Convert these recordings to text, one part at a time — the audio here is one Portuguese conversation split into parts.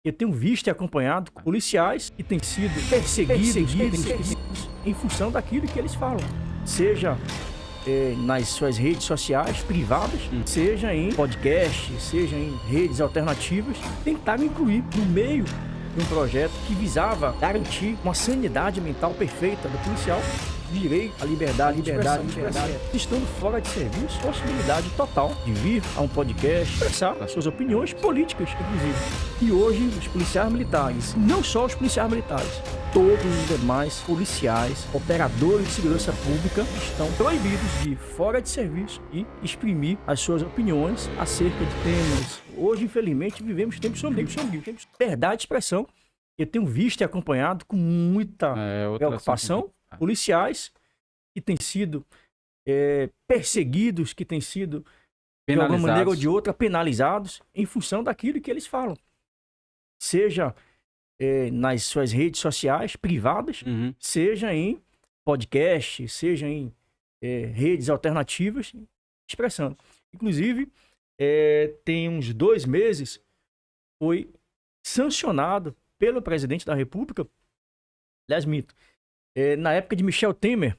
Eu tenho visto e acompanhado policiais que têm sido perseguidos em função daquilo que eles falam. Seja nas suas redes sociais privadas, seja em podcast, seja em redes alternativas, tentaram incluir no meio de um projeto que visava garantir uma sanidade mental perfeita do policial, direito à liberdade, estando fora de serviço, possibilidade total de vir a um podcast, expressar as suas opiniões políticas, inclusive. E hoje, os policiais militares, não só os policiais militares, todos os demais policiais, operadores de segurança pública, estão proibidos de ir fora de serviço e exprimir as suas opiniões acerca de temas. Hoje, infelizmente, vivemos tempos sombrios. Liberdade de expressão. Eu tenho visto e acompanhado com muita preocupação policiais que têm sido perseguidos, que têm sido, de alguma maneira ou de outra, penalizados em função daquilo que eles falam. Seja nas suas redes sociais privadas, seja em podcast, seja em redes alternativas, expressando. Inclusive, tem uns 2 meses, foi sancionado pelo presidente da República, aliás, mito, na época de Michel Temer,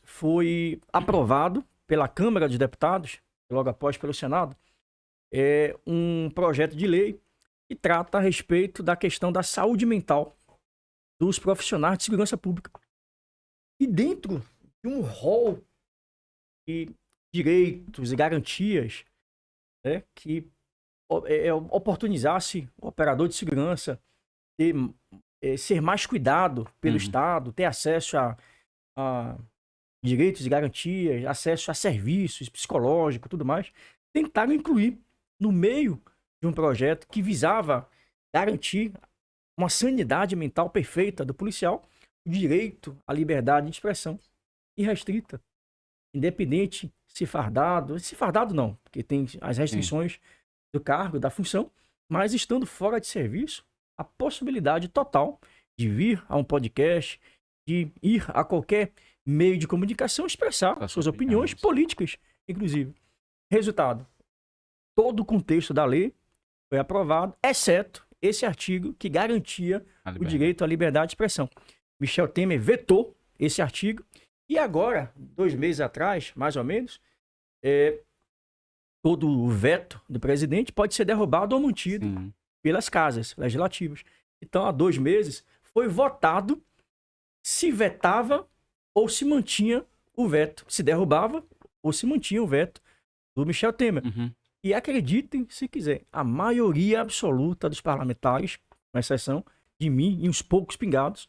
foi aprovado pela Câmara dos Deputados, logo após pelo Senado, um projeto de lei que trata a respeito da questão da saúde mental dos profissionais de segurança pública. E dentro de um rol de direitos e garantias que oportunizasse o operador de segurança ser mais cuidado pelo Estado, ter acesso a direitos e garantias, acesso a serviços psicológicos e tudo mais, tentaram incluir no meio de um projeto que visava garantir uma sanidade mental perfeita do policial, o direito à liberdade de expressão irrestrita, independente se fardado não, porque tem as restrições do cargo, da função, mas estando fora de serviço, a possibilidade total de vir a um podcast, de ir a qualquer meio de comunicação, expressar suas opiniões políticas, inclusive. Resultado, todo o contexto da lei foi aprovado, exceto esse artigo que garantia o direito à liberdade de expressão. Michel Temer vetou esse artigo e agora, 2 meses atrás, mais ou menos, todo o veto do presidente pode ser derrubado ou mantido pelas casas legislativas. Então, há 2 meses, foi votado se vetava ou se mantinha o veto. Se derrubava ou se mantinha o veto do Michel Temer. E acreditem, se quiser, a maioria absoluta dos parlamentares, com exceção de mim e uns poucos pingados,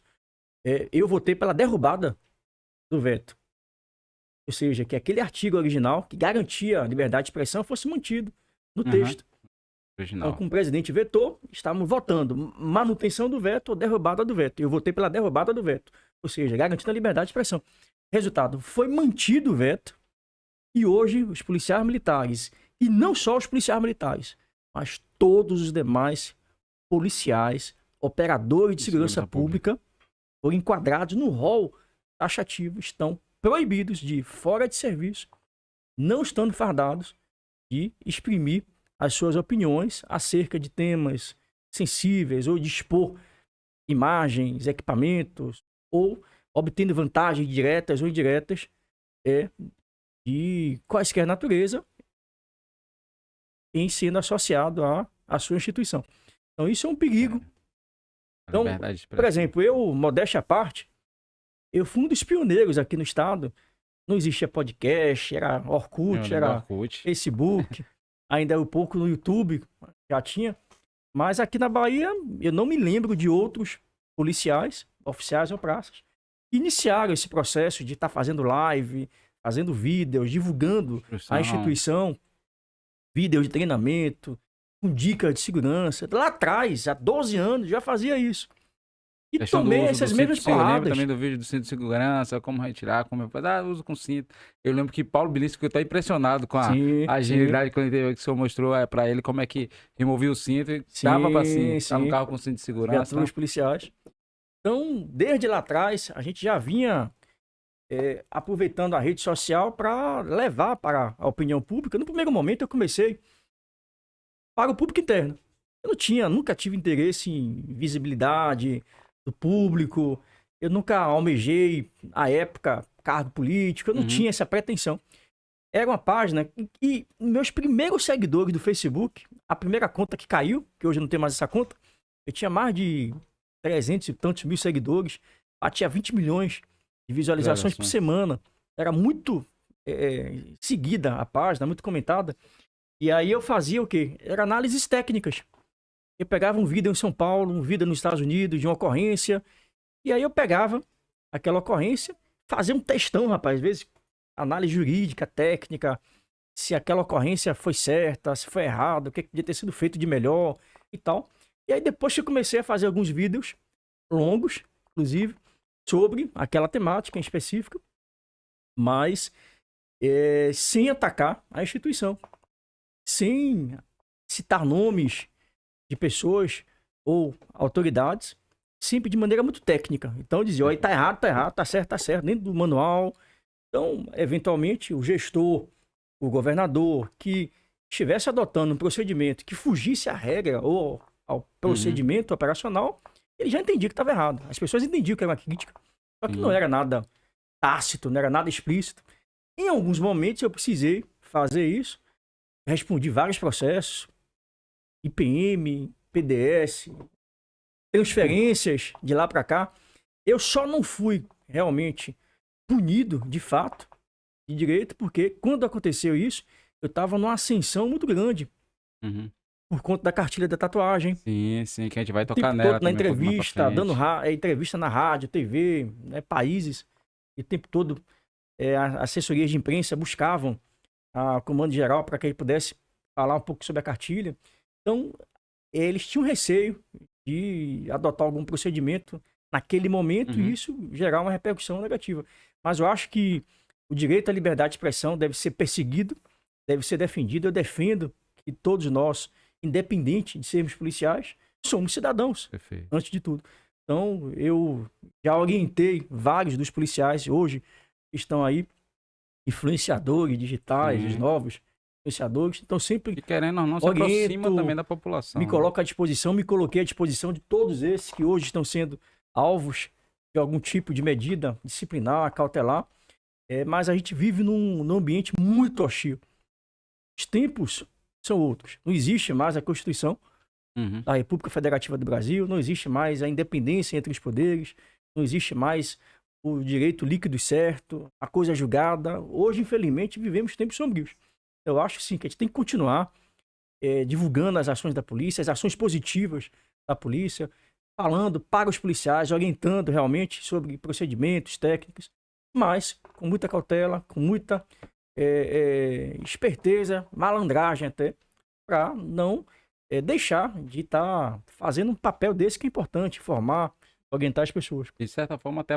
eu votei pela derrubada do veto. Ou seja, que aquele artigo original que garantia a liberdade de expressão fosse mantido no texto. Então, como o presidente vetou, estávamos votando manutenção do veto ou derrubada do veto. Eu votei pela derrubada do veto. Ou seja, garantindo a liberdade de expressão. Resultado, foi mantido o veto e hoje os policiais militares, e não só os policiais militares, mas todos os demais policiais, operadores de segurança pública, foram enquadrados no rol taxativo, estão proibidos de ir fora de serviço, não estando fardados, de exprimir as suas opiniões acerca de temas sensíveis ou de expor imagens, equipamentos ou obtendo vantagens diretas ou indiretas de quaisquer natureza em sendo associado à sua instituição. Então isso é um perigo. Então, por exemplo, eu, modéstia à parte, eu fui um dos pioneiros aqui no estado. Não existia podcast, era Orkut, era Facebook, ainda era um pouco no YouTube, já tinha. Mas aqui na Bahia, eu não me lembro de outros policiais, oficiais ou praças, que iniciaram esse processo de estar fazendo live, fazendo vídeos, divulgando a instituição, vídeos de treinamento, com dicas de segurança. Lá atrás, há 12 anos, já fazia isso. E tomei essas mesmas porradas. Eu lembro também do vídeo do cinto de segurança, como retirar, como eu faço, uso com cinto. Eu lembro que Paulo Bilício ficou impressionado com a agilidade que o senhor mostrou pra ele, como é que removia o cinto e dava pra estar no carro com cinto de segurança. Os policiais. Então, desde lá atrás, a gente já vinha aproveitando a rede social para levar para a opinião pública. No primeiro momento, eu comecei para o público interno. Eu nunca tive interesse em visibilidade do público, eu nunca almejei, à época, cargo político, eu não tinha essa pretensão. Era uma página que meus primeiros seguidores do Facebook, a primeira conta que caiu, que hoje eu não tenho mais essa conta, eu tinha mais de 300 e tantos mil seguidores, batia 20 milhões de visualizações por semana. Era muito seguida a página, muito comentada. E aí eu fazia o quê? Era análises técnicas. Eu pegava um vídeo em São Paulo, um vídeo nos Estados Unidos, de uma ocorrência, e aí eu pegava aquela ocorrência, fazia um textão, rapaz, às vezes análise jurídica, técnica, se aquela ocorrência foi certa, se foi errado, o que podia ter sido feito de melhor e tal. E aí depois que eu comecei a fazer alguns vídeos longos, inclusive, sobre aquela temática em específico, mas sem atacar a instituição, sem citar nomes de pessoas ou autoridades, sempre de maneira muito técnica. Então eu dizia, ó, tá errado, tá certo, dentro do manual. Então, eventualmente, o gestor, o governador, que estivesse adotando um procedimento que fugisse à regra ou ao procedimento operacional, ele já entendia que estava errado. As pessoas entendiam que era uma crítica, só que não era nada tácito, não era nada explícito. Em alguns momentos eu precisei fazer isso, respondi vários processos, IPM, PDS, transferências de lá para cá. Eu só não fui realmente punido, de fato, de direito, porque quando aconteceu isso, eu estava numa ascensão muito grande. Por conta da cartilha da tatuagem. Sim, que a gente vai tocar nela. Na entrevista, dando entrevista na rádio, TV, né, países, e o tempo todo assessorias de imprensa buscavam a comando geral para que ele pudesse falar um pouco sobre a cartilha. Então, eles tinham receio de adotar algum procedimento naquele momento e isso gerar uma repercussão negativa. Mas eu acho que o direito à liberdade de expressão deve ser perseguido, deve ser defendido. Eu defendo que todos nós, independente de sermos policiais, somos cidadãos, antes de tudo. Então, eu já orientei vários dos policiais hoje que estão aí, influenciadores digitais, os novos influenciadores. Então, sempre e querendo ou não, se aproxima também da população. Me coloco à disposição, me coloquei à disposição de todos esses que hoje estão sendo alvos de algum tipo de medida disciplinar, cautelar. Mas a gente vive num ambiente muito hostil. Os tempos são outros. Não existe mais a Constituição da República Federativa do Brasil, não existe mais a independência entre os poderes, não existe mais o direito líquido e certo, a coisa julgada. Hoje, infelizmente, vivemos tempos sombrios. Eu acho, sim, que a gente tem que continuar divulgando as ações da polícia, as ações positivas da polícia, falando para os policiais, orientando realmente sobre procedimentos, técnicas, mas com muita cautela, com muita esperteza, malandragem até, para não deixar de estar fazendo um papel desse que é importante, informar, orientar as pessoas. De certa forma, até